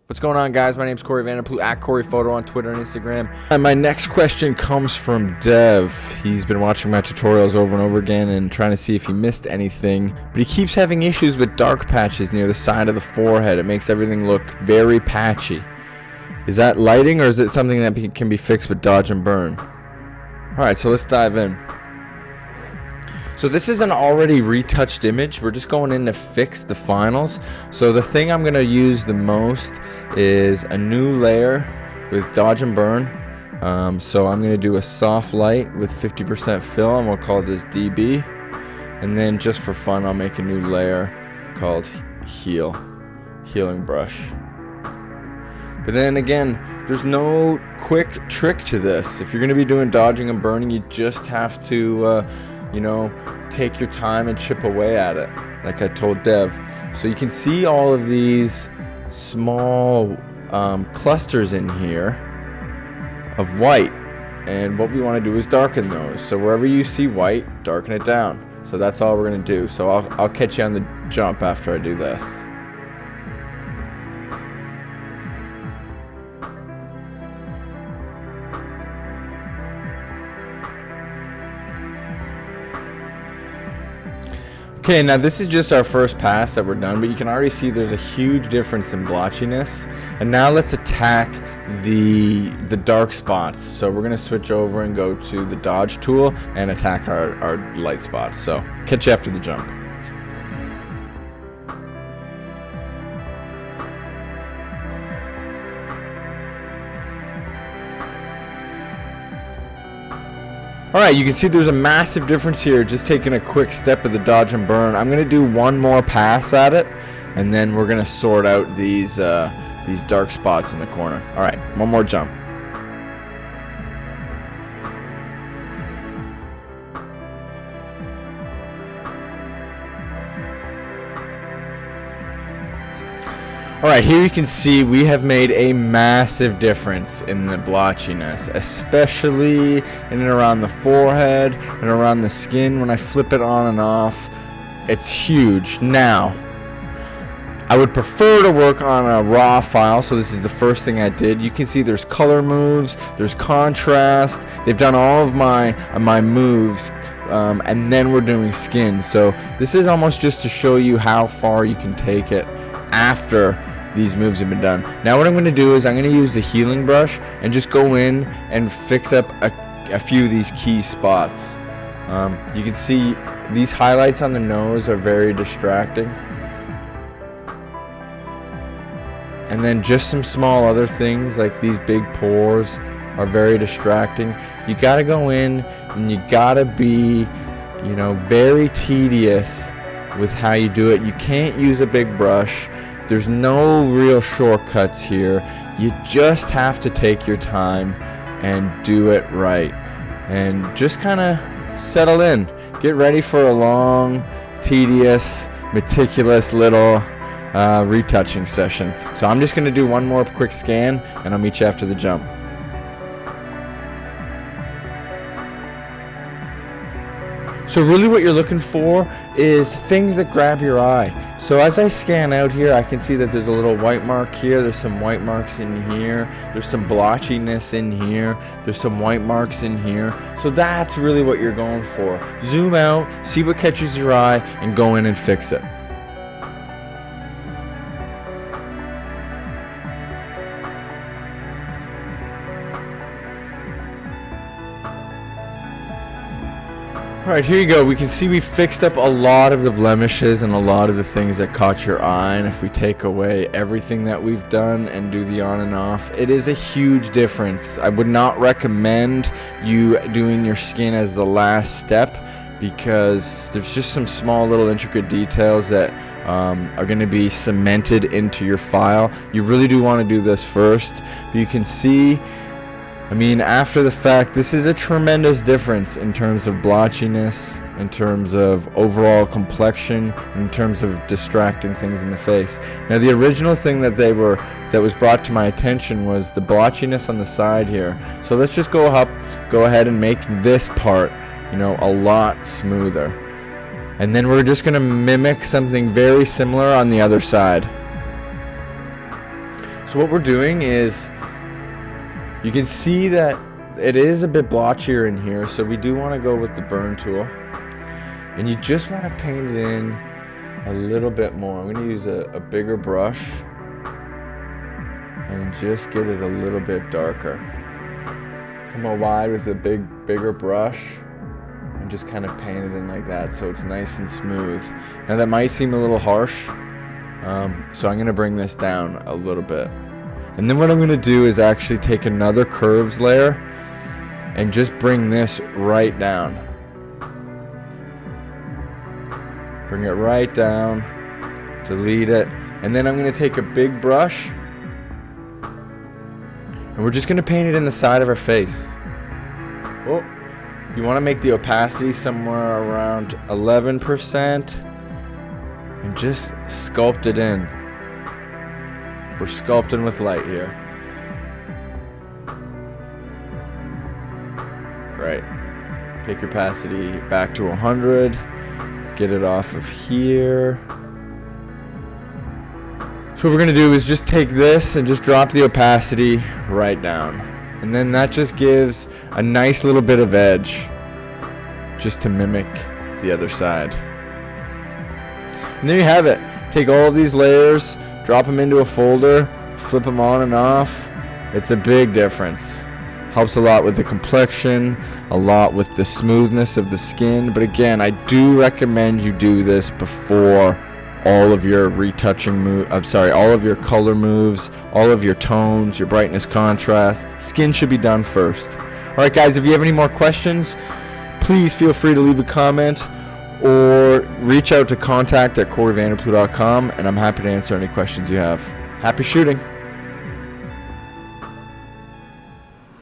What's going on, guys? My name's Corey Vanderploot at Corey Photo on Twitter and Instagram. And my next question comes from Dev. He's been watching my tutorials over and over again and trying to see if he missed anything. But he keeps having issues with dark patches near the side of the forehead. It makes everything look very patchy. Is that lighting, or is it something that can be fixed with dodge and burn? Alright, so let's dive in. So this is an already retouched image. We're just going in to fix the finals. So the thing I'm going to use the most is a new layer with dodge and burn. So I'm going to do a soft light with 50% fill, and we'll call this DB. And then just for fun, I'll make a new layer called healing brush. But then again, there's no quick trick to this. If you're going to be doing dodging and burning, you just have to take your time and chip away at it, like I told Dev. So you can see all of these small clusters in here of white, and what we want to do is darken those. So wherever you see white, darken it down. So that's all we're going to do. So I'll catch you on the jump after I do this. Okay, now this is just our first pass that we're done, but you can already see there's a huge difference in blotchiness. And now let's attack the dark spots. So we're gonna switch over and go to the dodge tool and attack our light spots. So catch you after the jump. Alright, you can see there's a massive difference here just taking a quick step of the dodge and burn. I'm going to do one more pass at it, and then we're going to sort out these dark spots in the corner. Alright, one more jump. Alright, here you can see we have made a massive difference in the blotchiness, especially in and around the forehead and around the skin. When I flip it on and off, it's huge. Now, I would prefer to work on a raw file, so this is the first thing I did. You can see there's color moves, there's contrast. They've done all of my moves, and then we're doing skin. So this is almost just to show you how far you can take it after these moves have been done. Now what I'm going to do is I'm going to use the healing brush and just go in and fix up a few of these key spots. You can see these highlights on the nose are very distracting, and then just some small other things like these big pores are very distracting. You got to go in and you got to be very tedious with how you do it. You can't use a big brush. There's no real shortcuts here. You just have to take your time and do it right, and just kind of settle in. Get ready for a long, tedious, meticulous little retouching session. So I'm just going to do one more quick scan, and I'll meet you after the jump. So really what you're looking for is things that grab your eye. So as I scan out here, I can see that there's a little white mark here, there's some white marks in here, there's some blotchiness in here, there's some white marks in here. So that's really what you're going for. Zoom out, see what catches your eye, and go in and fix it. Alright, here you go. We can see we fixed up a lot of the blemishes and a lot of the things that caught your eye, and if we take away everything that we've done and do the on and off, it is a huge difference. I would not recommend you doing your skin as the last step, because there's just some small little intricate details that are going to be cemented into your file. You really do want to do this first, but you can see, after the fact, this is a tremendous difference in terms of blotchiness, in terms of overall complexion, in terms of distracting things in the face. Now the original thing that was brought to my attention was the blotchiness on the side here. So let's just go ahead and make this part, a lot smoother. And then we're just going to mimic something very similar on the other side. So what we're doing is, you can see that it is a bit blotchier in here, so we do want to go with the burn tool. And you just want to paint it in a little bit more. I'm going to use a bigger brush and just get it a little bit darker. Come out wide with a bigger brush and just kind of paint it in like that so it's nice and smooth. Now that might seem a little harsh, so I'm going to bring this down a little bit. And then what I'm going to do is actually take another curves layer and just bring this right down. Bring it right down, delete it, and then I'm going to take a big brush and we're just going to paint it in the side of our face. Oh, you want to make the opacity somewhere around 11% and just sculpt it in. We're sculpting with light here. Great. Take your opacity back to 100. Get it off of here. So what we're going to do is just take this and just drop the opacity right down. And then that just gives a nice little bit of edge just to mimic the other side. And there you have it. Take all of these layers, drop them into a folder, flip them on and off. It's a big difference. Helps a lot with the complexion, a lot with the smoothness of the skin. But again, I do recommend you do this before all of your retouching all of your color moves, all of your tones, your brightness, contrast. Skin should be done first. Alright guys, if you have any more questions, please feel free to leave a comment or reach out to contact@coreyvanderploeg.com, and I'm happy to answer any questions you have. Happy shooting!